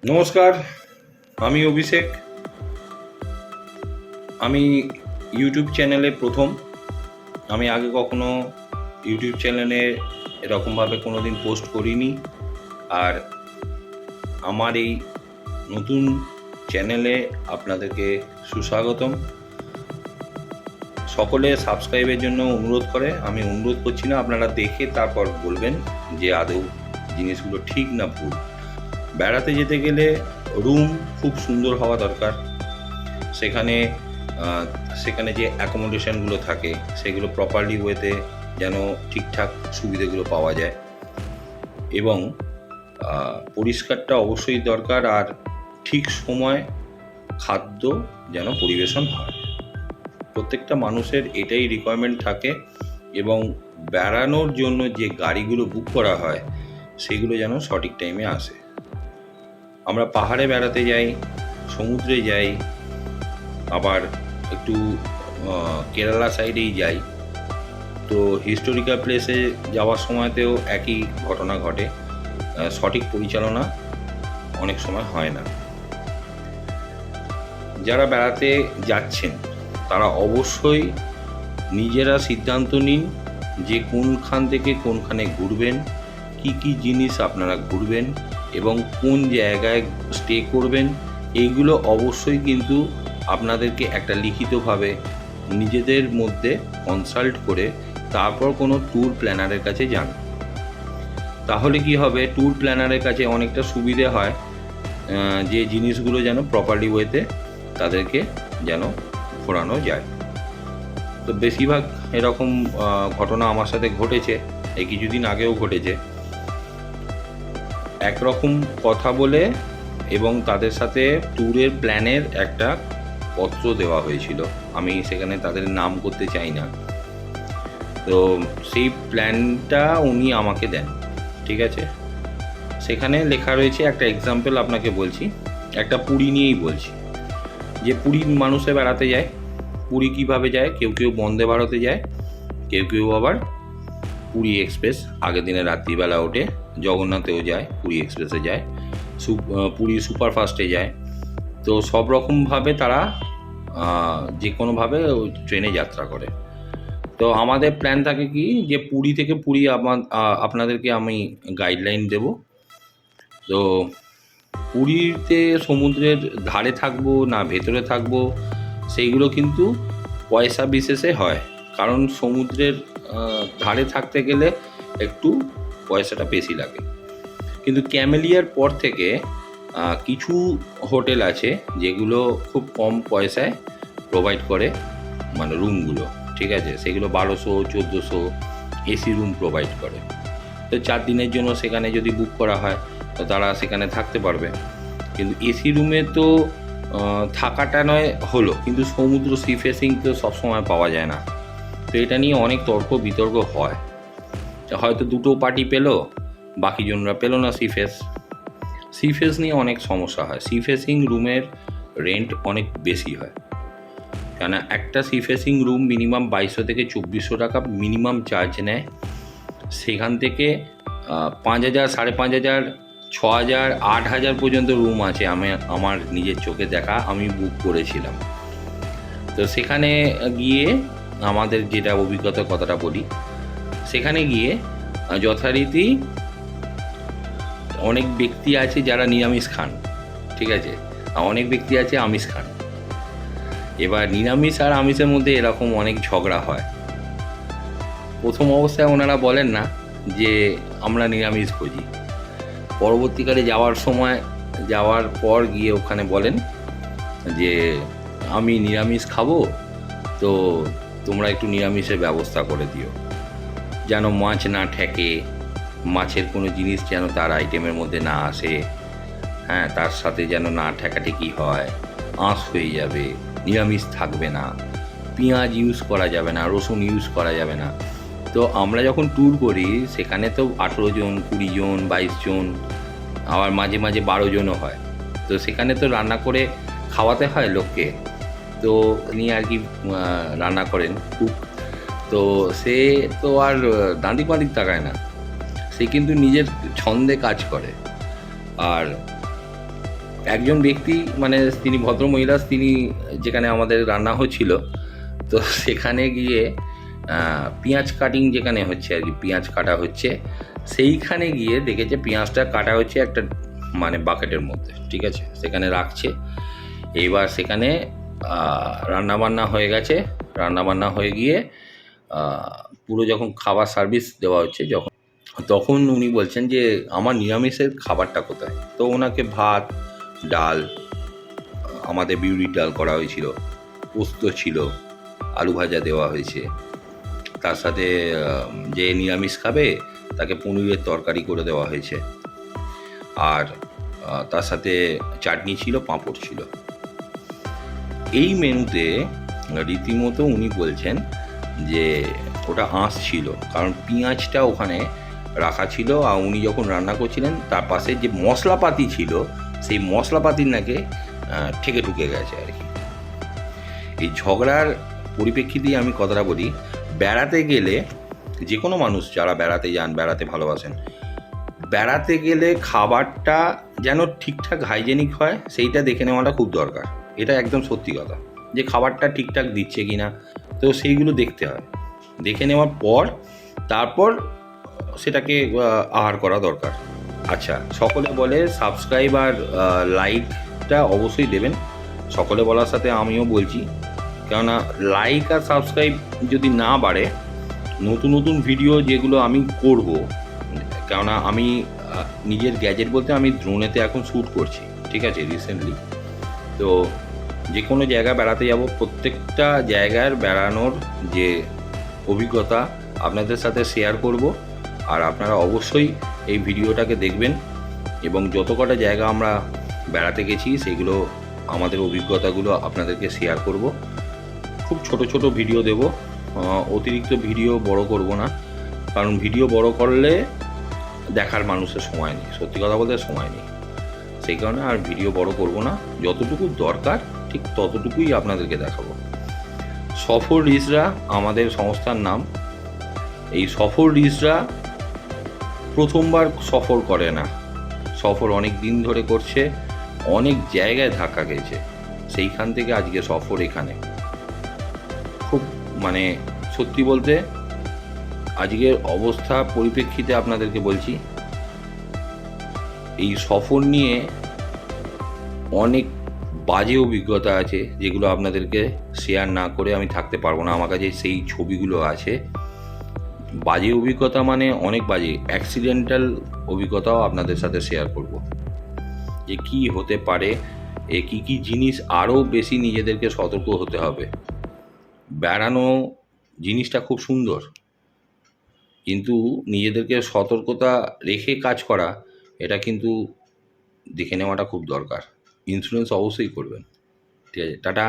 নমস্কার, আমি অভিষেক। আমি ইউটিউব চ্যানেলে প্রথম। আমি আগে কখনো ইউটিউব চ্যানেলে এরকমভাবে কোনো দিন পোস্ট করিনি। আর আমার এই নতুন চ্যানেলে আপনাদেরকে সুস্বাগতম। সকলে সাবস্ক্রাইবের জন্য অনুরোধ করে। আমি অনুরোধ করছি না, আপনারা দেখে তারপর বলবেন যে আদৌ জিনিসগুলো ঠিক না ভুল। বেড়াতে যেতে গেলে রুম খুব সুন্দর হওয়া দরকার। সেখানে যে অ্যাকোমোডেশনগুলো থাকে সেগুলো প্রপারলি ওয়েতে যেন ঠিকঠাক সুবিধেগুলো পাওয়া যায়, এবং পরিষ্কারটা অবশ্যই দরকার। আর ঠিক সময় খাদ্য যেন পরিবেশন হয়। প্রত্যেকটা মানুষের এটাই রিকোয়ারমেন্ট থাকে, এবং বেড়ানোর জন্য যে গাড়িগুলো বুক করা হয় সেগুলো যেন সঠিক টাইমে আসে। আমরা পাহাড়ে বেড়াতে যাই, সমুদ্রে যাই, আবার একটু কেরালা সাইডেই যাই। তো হিস্টোরিক্যাল প্লেসে যাওয়ার সময়তেও একই ঘটনা ঘটে। সঠিক পরিচালনা অনেক সময় হয় না। যারা বেড়াতে যাচ্ছেন তারা অবশ্যই নিজেরা সিদ্ধান্ত নিন যে কোনখান থেকে কোনখানে ঘুরবেন, কি কি জিনিস আপনারা ঘুরবেন এবং কোন জায়গায় স্টে করবেন। এইগুলো অবশ্যই কিন্তু আপনাদেরকে একটা লিখিতভাবে নিজেদের মধ্যে কনসাল্ট করে তারপর কোনো ট্যুর প্ল্যানারের কাছে যান। তাহলে কি হবে, ট্যুর প্ল্যানারের কাছে অনেকটা সুবিধে হয়, যে জিনিসগুলো যেন প্রপারলি ওয়েতে তাদেরকে যেন ঘোরানো যায়। তো বেশিরভাগ এরকম ঘটনা আমার সাথে ঘটেছে, এই কিছুদিন আগেও ঘটেছে। একরকম কথা বলে এবং তাদের সাথে ট্যুরের প্ল্যানের একটা পত্র দেওয়া হয়েছিল। আমি সেখানে তাদের নাম করতে চাই না। তো সেই প্ল্যানটা উনি আমাকে দেন, ঠিক আছে। সেখানে লেখা রয়েছে, একটা এক্সাম্পল আপনাকে বলছি, একটা পুরী নিয়েই বলছি। যে পুরী মানুষে বেড়াতে যায়, পুরী কীভাবে যায়, কেউ কেউ বন্দে ভারতে যায়, কেউ কেউ আবার পুরী এক্সপ্রেস আগের দিনে রাত্রিবেলা ওঠে, জগন্নাথেও যায়, পুরী এক্সপ্রেসে যায়, পুরী সুপারফাস্টে যায়। তো সব রকমভাবে তারা যে কোনোভাবে ওই ট্রেনে যাত্রা করে। তো আমাদের প্ল্যান থাকে কি, যে পুরী থেকে পুরী আপনাদেরকে আমি গাইডলাইন দেব। তো পুরীতে সমুদ্রের ধারে থাকবো না ভেতরে থাকবো, সেইগুলো কিন্তু পয়সা বিশেষে হয়। কারণ সমুদ্রের ধারে থাকতে গেলে একটু পয়সাটা বেশি লাগে। কিন্তু ক্যামেলিয়ার পর থেকে কিছু হোটেল আছে যেগুলো খুব কম পয়সায় প্রোভাইড করে, মানে রুমগুলো, ঠিক আছে। সেগুলো 1200-1400 এসি রুম প্রোভাইড করে। তো 4 দিনের জন্য সেখানে যদি বুক করা হয় তো তারা সেখানে থাকতে পারবে। কিন্তু এসি রুমে তো থাকাটা নয় হলো, কিন্তু সমুদ্র সি ফেসিং তো সবসময় পাওয়া যায় না। তো এটা নিয়ে অনেক তর্ক বিতর্ক হয়। হয়তো দুটো পার্টি পেলো, বাকি জনরা পেলো না সি ফেস নিয়ে অনেক সমস্যা হয়। সি ফেসিং রুমের রেন্ট অনেক বেশি হয়, কেন একটা সি ফেসিং রুম মিনিমাম 2200 থেকে 2400 টাকা মিনিমাম চার্জ নেয়। সেখান থেকে 5000, 5500, 6000, 8000 পর্যন্ত রুম আছে। আমার নিজের চোখে দেখা, আমি বুক করেছিলাম। তো সেখানে গিয়ে আমাদের যেটা অভিজ্ঞতার কথাটা বলি, সেখানে গিয়ে যথারীতি অনেক ব্যক্তি আছে যারা নিরামিষ খান, ঠিক আছে, অনেক ব্যক্তি আছে আমিষ খান। এবার নিরামিষ আর আমিষের মধ্যে এরকম অনেক ঝগড়া হয়। প্রথম অবস্থায় ওনারা বলেন না যে আমরা নিরামিষ খুঁজি, পরবর্তীকালে যাওয়ার পর গিয়ে ওখানে বলেন যে আমি নিরামিষ খাবো, তো তোমরা একটু নিরামিষের ব্যবস্থা করে দিও, যেন মাছ না ঠেকে, মাছের কোনো জিনিস যেন তার আইটেমের মধ্যে না আসে, হ্যাঁ, তার সাথে যেন না ঠেকাঠেকি হয়, আঁশ হয়ে যাবে, নিরামিষ থাকবে না, পেঁয়াজ ইউজ করা যাবে না, রসুন ইউজ করা যাবে না। তো আমরা যখন ট্যুর করি সেখানে তো 18 জন, 20 জন, 22 জন, আবার মাঝে মাঝে 12 জনও হয়। তো সেখানে তো রান্না করে খাওয়াতে হয় লোককে। তো উনি আর কি রান্না করেন, কুক। তো সে তো আর দাঁড়িক বাঁদিক তাকায় না, সে কিন্তু নিজের ছন্দে কাজ করে। আর একজন ব্যক্তি মানে তিনি ভদ্রমহিলা, তিনি যেখানে আমাদের রান্না হচ্ছিল, তো সেখানে গিয়ে পেঁয়াজ কাটিং যেখানে হচ্ছে আর কি, পেঁয়াজ কাটা হচ্ছে, সেইখানে গিয়ে দেখেছে পেঁয়াজটা কাটা হচ্ছে একটা মানে বাকেটের মধ্যে, ঠিক আছে, সেখানে রাখছে। এইবার সেখানে রান্নাবান্না হয়ে গেছে, রান্নাবান্না হয়ে গিয়ে পুরো যখন খাবার সার্ভিস দেওয়া হচ্ছে, তখন উনি বলছেন যে আমার নিরামিষের খাবারটা কোথায়। তো ওনাকে ভাত, ডাল, আমাদের বিউলির ডাল করা হয়েছিল, পোস্ত ছিল, আলু ভাজা দেওয়া হয়েছে, তার সাথে যে নিরামিষ খাবে তাকে পনিরের তরকারি করে দেওয়া হয়েছে, আর তার সাথে চাটনি ছিল, পাঁপড় ছিল। এই মেনুতে রীতিমতো উনি বলছেন যে ওটা আঁশ ছিল, কারণ পেঁয়াজটা ওখানে রাখা ছিল, আর উনি যখন রান্না করছিলেন তার পাশে যে মশলাপাতি ছিল সেই মশলাপাতির নাকি ঠেকে ঢুকে গেছে আর কি। এই ঝগড়ার পরিপ্রেক্ষিতেই আমি কথাটা বলি, বেড়াতে গেলে যে কোনো মানুষ যারা বেড়াতে যান, বেড়াতে ভালোবাসেন, বেড়াতে গেলে খাবারটা যেন ঠিকঠাক হাইজেনিক হয় সেইটা দেখে নেওয়াটা খুব দরকার। এটা একদম সত্যি কথা, যে খাবারটা ঠিকঠাক দিচ্ছে কি না, তো সেইগুলো দেখতে হয়। দেখে নেওয়ার পর তারপর সেটাকে আহার করা দরকার। আচ্ছা, সকলে বলে সাবস্ক্রাইব আর লাইকটা অবশ্যই দেবেন, সকলে বলার সাথে আমিও বলছি, কেননা লাইক আর সাবস্ক্রাইব যদি না বাড়ে, নতুন নতুন ভিডিও যেগুলো আমি করব, কেননা আমি নিজের গ্যাজেট বলতে আমি ড্রোনেতে এখন শ্যুট করছি, ঠিক আছে, রিসেন্টলি। তো যে কোনো জায়গা বেড়াতে যাব, প্রত্যেকটা জায়গার বেড়ানোর যে অভিজ্ঞতা আপনাদের সাথে শেয়ার করব, আর আপনারা অবশ্যই এই ভিডিওটাকে দেখবেন, এবং যত কটা জায়গা আমরা বেড়াতে গেছি সেগুলো আমাদের অভিজ্ঞতাগুলো আপনাদেরকে শেয়ার করব। খুব ছোট ছোট ভিডিও দেব, অতিরিক্ত ভিডিও বড় করব না, কারণ ভিডিও বড় করলে দেখার মানুষের সময় নেই, সত্যি কথা বলতে সময় নেই, সেই কারণে আর ভিডিও বড় করব না। যতটুকু দরকার ঠিক ততটুকুই আপনাদেরকে দেখাবো। সফর রিসরা আমাদের সংস্থার নাম। এই সফর রিসরা প্রথমবার সফর করে না, সফর অনেক দিন ধরে করছে, অনেক জায়গায় ধাক্কা খেয়েছে, সেইখান থেকে আজকে সফর এখানে। খুব মানে সত্যি বলতে আজকের অবস্থা পরিপ্রেক্ষিতে আপনাদেরকে বলছি, এই সফর নিয়ে অনেক বাজে অভিজ্ঞতা আছে, যেগুলো আপনাদেরকে শেয়ার না করে আমি থাকতে পারবো না। আমার কাছে সেই ছবিগুলো আছে। বাজে অভিজ্ঞতা মানে অনেক বাজে, অ্যাক্সিডেন্টাল অভিজ্ঞতাও আপনাদের সাথে শেয়ার করব, যে কী হতে পারে, কী কী জিনিস আরও বেশি নিজেদেরকে সতর্ক হতে হবে। বেড়ানো জিনিসটা খুব সুন্দর, কিন্তু নিজেদেরকে সতর্কতা রেখে কাজ করা, এটা কিন্তু দেখে নেওয়াটা খুব দরকার। ইন্স্যুরেন্স অবশ্যই করবেন, ঠিক আছে। টাটা।